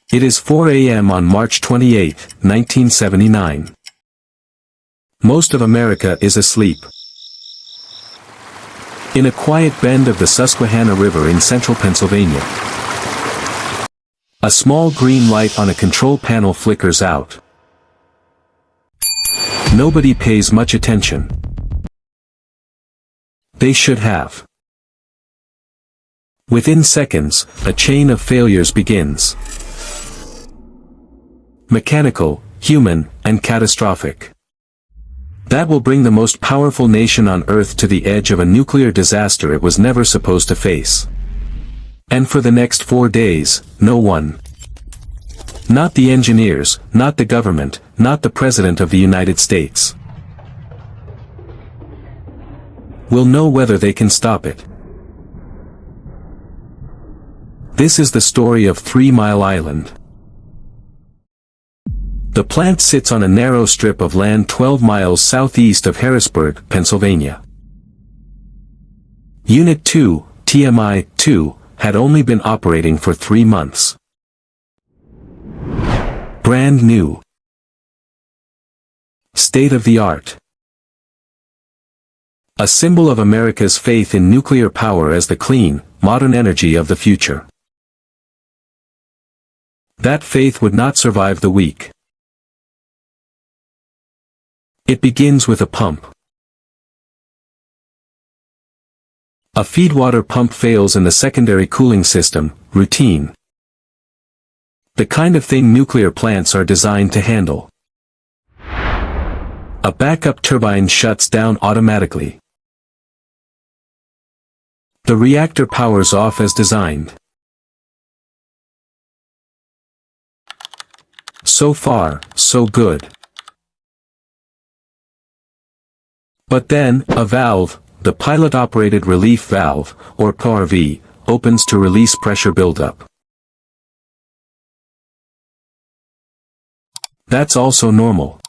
It is 4 a.m. on March 28, 1979. Most of America is asleep. In a quiet bend of the Susquehanna River in central Pennsylvania, a small green light on a control panel flickers out. Nobody pays much attention. They should have. Within seconds, a chain of failures begins. Mechanical, human, and catastrophic. That will bring the most powerful nation on Earth to the edge of a nuclear disaster it was never supposed to face. And for the next 4 days, no one. Not the engineers, not the government, not the President of the United States, will know whether they can stop it. This is the story of 3 Mile Island. The plant sits on a narrow strip of land 12 miles southeast of Harrisburg, Pennsylvania. Unit 2, TMI-2, had only been operating for 3 months. Brand new. State of the art. A symbol of America's faith in nuclear power as the clean, modern energy of the future. That faith would not survive the week. It begins with a pump. A feedwater pump fails in the secondary cooling system, routine. The kind of thing nuclear plants are designed to handle. A backup turbine shuts down automatically. The reactor powers off as designed. So far, so good. But then, a valve, the pilot-operated relief valve, or PRV, opens to release pressure buildup. That's also normal.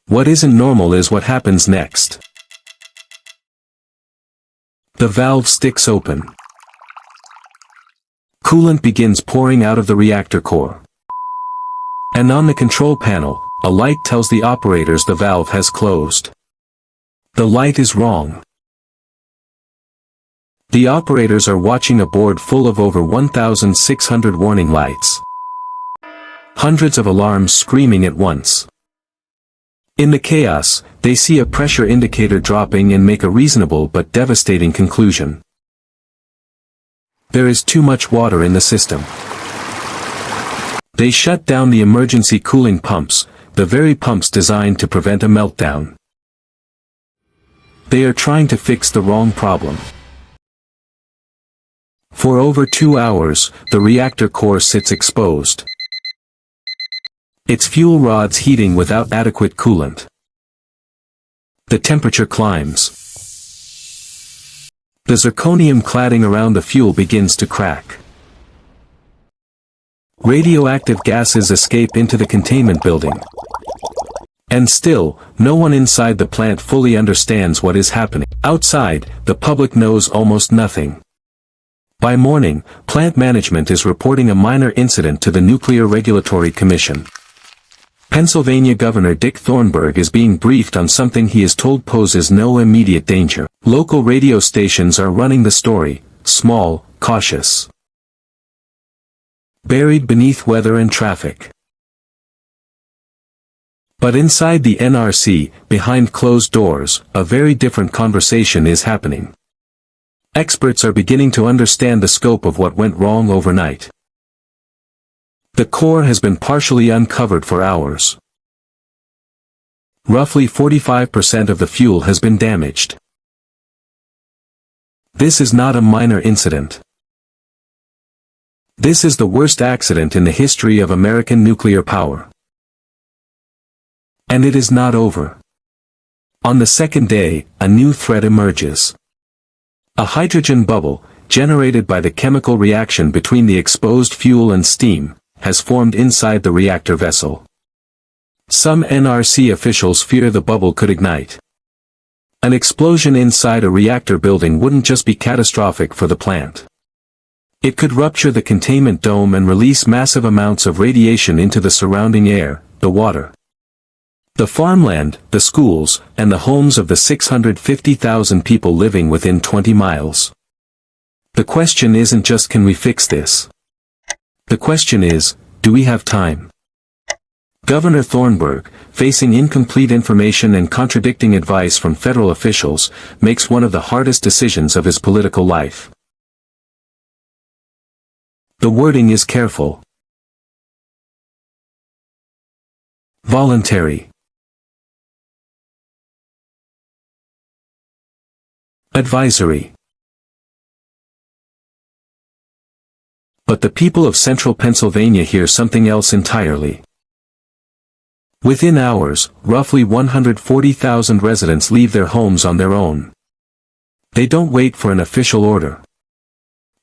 What isn't normal is what happens next. The valve sticks open. Coolant begins pouring out of the reactor core. And on the control panel, a light tells the operators the valve has closed. The light is wrong. The operators are watching a board full of over 1,600 warning lights. Hundreds of alarms screaming at once. In the chaos, they see a pressure indicator dropping and make a reasonable but devastating conclusion. There is too much water in the system. They shut down the emergency cooling pumps, the very pumps designed to prevent a meltdown. They are trying to fix the wrong problem. For over 2 hours, the reactor core sits exposed. Its fuel rods heating without adequate coolant. The temperature climbs. The zirconium cladding around the fuel begins to crack. Radioactive gases escape into the containment building. And still, no one inside the plant fully understands what is happening. Outside, the public knows almost nothing. By morning, plant management is reporting a minor incident to the Nuclear Regulatory Commission. Pennsylvania Governor Dick Thornburgh is being briefed on something he is told poses no immediate danger. Local radio stations are running the story, small, cautious. Buried beneath weather and traffic. But inside the NRC, behind closed doors, a very different conversation is happening. Experts are beginning to understand the scope of what went wrong overnight. The core has been partially uncovered for hours. Roughly 45% of the fuel has been damaged. This is not a minor incident. This is the worst accident in the history of American nuclear power. And it is not over. On the second day, a new threat emerges. A hydrogen bubble, generated by the chemical reaction between the exposed fuel and steam, has formed inside the reactor vessel. Some NRC officials fear the bubble could ignite. An explosion inside a reactor building wouldn't just be catastrophic for the plant. It could rupture the containment dome and release massive amounts of radiation into the surrounding air, the water, the farmland, the schools, and the homes of the 650,000 people living within 20 miles. The question isn't just can we fix this? The question is, do we have time? Governor Thornburg, facing incomplete information and contradicting advice from federal officials, makes one of the hardest decisions of his political life. The wording is careful. Voluntary. Advisory. But the people of central Pennsylvania hear something else entirely. Within hours, roughly 140,000 residents leave their homes on their own. They don't wait for an official order.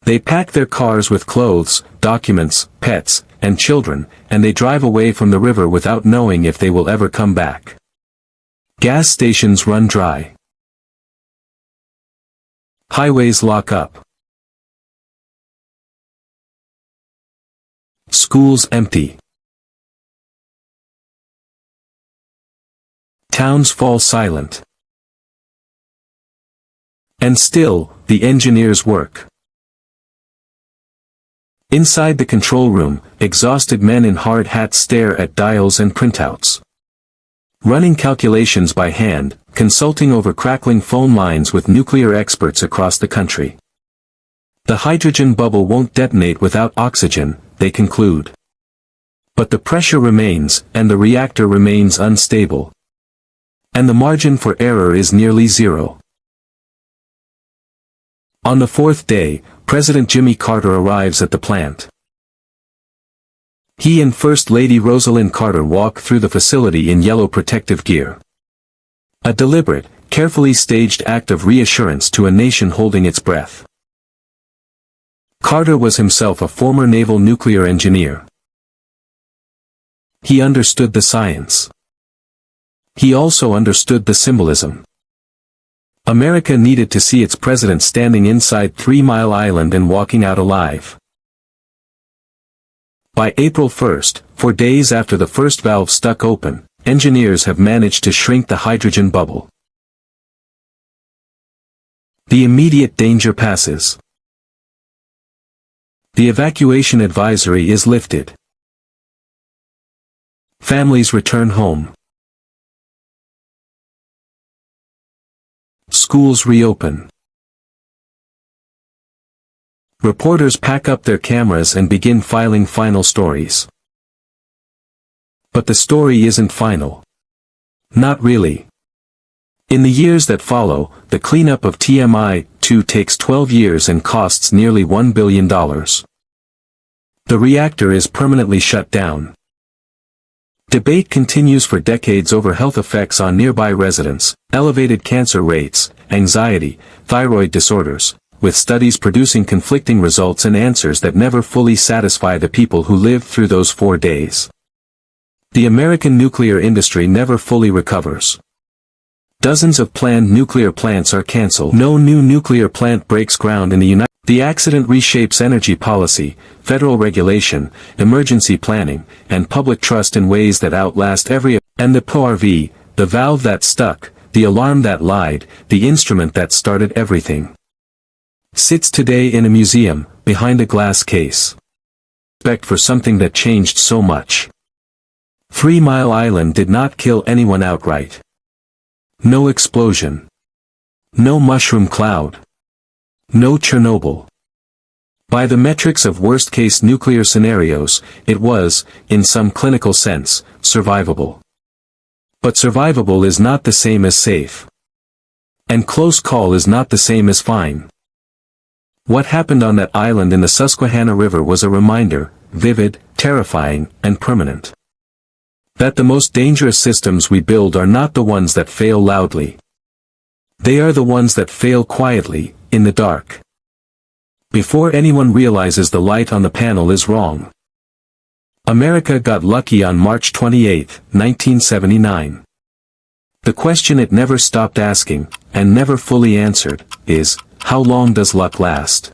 They pack their cars with clothes, documents, pets, and children, and they drive away from the river without knowing if they will ever come back. Gas stations run dry. Highways lock up. Schools empty. Towns fall silent. And still, the engineers work. Inside the control room, exhausted men in hard hats stare at dials and printouts. Running calculations by hand, consulting over crackling phone lines with nuclear experts across the country. The hydrogen bubble won't detonate without oxygen, they conclude. But the pressure remains, and the reactor remains unstable. And the margin for error is nearly zero. On the fourth day, President Jimmy Carter arrives at the plant. He and First Lady Rosalind Carter walk through the facility in yellow protective gear. A deliberate, carefully staged act of reassurance to a nation holding its breath. Carter was himself a former naval nuclear engineer. He understood the science. He also understood the symbolism. America needed to see its president standing inside 3 Mile Island and walking out alive. By April 1st, 4 days after the first valve stuck open, engineers have managed to shrink the hydrogen bubble. The immediate danger passes. The evacuation advisory is lifted. Families return home. Schools reopen. Reporters pack up their cameras and begin filing final stories. But the story isn't final. Not really. In the years that follow, the cleanup of TMI-2 takes 12 years and costs nearly $1 billion. The reactor is permanently shut down. Debate continues for decades over health effects on nearby residents, elevated cancer rates, anxiety, thyroid disorders, with studies producing conflicting results and answers that never fully satisfy the people who lived through those 4 days. The American nuclear industry never fully recovers. Dozens of planned nuclear plants are cancelled. No new nuclear plant breaks ground in the United States. The accident reshapes energy policy, federal regulation, emergency planning, and public trust in ways that outlast every. And the PORV, the valve that stuck, the alarm that lied, the instrument that started everything, sits today in a museum, behind a glass case. Respect for something that changed so much. 3 Mile Island did not kill anyone outright. No explosion. No mushroom cloud. No Chernobyl. By the metrics of worst-case nuclear scenarios, it was, in some clinical sense, survivable. But survivable is not the same as safe. And close call is not the same as fine. What happened on that island in the Susquehanna River was a reminder, vivid, terrifying, and permanent, that the most dangerous systems we build are not the ones that fail loudly. They are the ones that fail quietly, in the dark. Before anyone realizes the light on the panel is wrong. America got lucky on March 28, 1979. The question it never stopped asking, and never fully answered, is, how long does luck last?